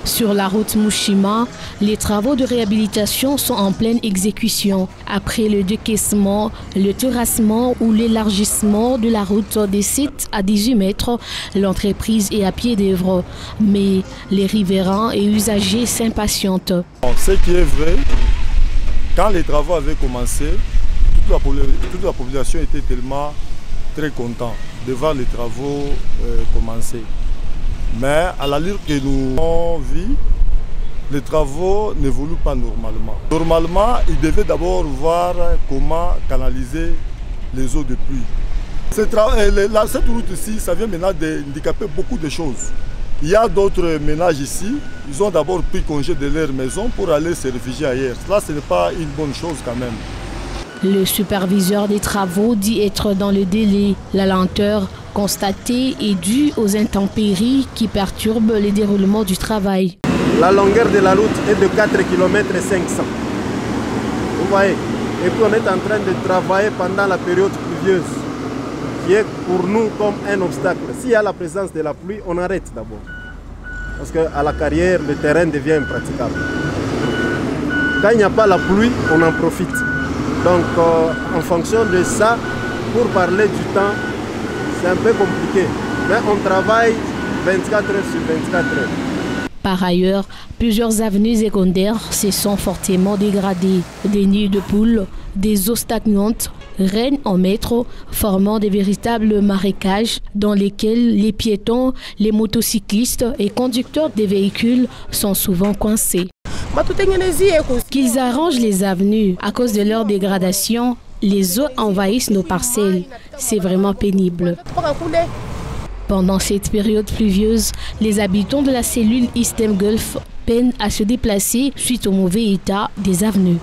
Sur la route Mushima, les travaux de réhabilitation sont en pleine exécution. Après le décaissement, le terrassement ou l'élargissement de la route des 7 à 18 mètres, l'entreprise est à pied d'œuvre. Mais les riverains et usagers s'impatientent. Ce qui est vrai, quand les travaux avaient commencé, toute la population était tellement très contente de voir les travaux commencer. Mais à l'allure que nous avons vu, les travaux n'évoluent pas normalement. Normalement, ils devaient d'abord voir comment canaliser les eaux de pluie. Cette route-ci, ça vient maintenant d'handicaper beaucoup de choses. Il y a d'autres ménages ici, ils ont d'abord pris congé de leur maison pour aller se réfugier ailleurs. Cela, ce n'est pas une bonne chose quand même. Le superviseur des travaux dit être dans le délai. La lenteur constatée est due aux intempéries qui perturbent le déroulement du travail. La longueur de la route est de 4 km 500. Vous voyez. Et puis on est en train de travailler pendant la période pluvieuse, qui est pour nous comme un obstacle. S'il y a la présence de la pluie, on arrête d'abord. Parce qu'à la carrière, le terrain devient impraticable. Quand il n'y a pas la pluie, on en profite. Donc en fonction de ça, pour parler du temps, c'est un peu compliqué. Mais on travaille 24 heures sur 24 heures. Par ailleurs, plusieurs avenues secondaires se sont fortement dégradées. Des nids de poules, des eaux stagnantes règnent en métro, formant des véritables marécages dans lesquels les piétons, les motocyclistes et conducteurs des véhicules sont souvent coincés. Qu'ils arrangent les avenues à cause de leur dégradation, les eaux envahissent nos parcelles. C'est vraiment pénible. Pendant cette période pluvieuse, les habitants de la cellule Eastern Gulf peinent à se déplacer suite au mauvais état des avenues.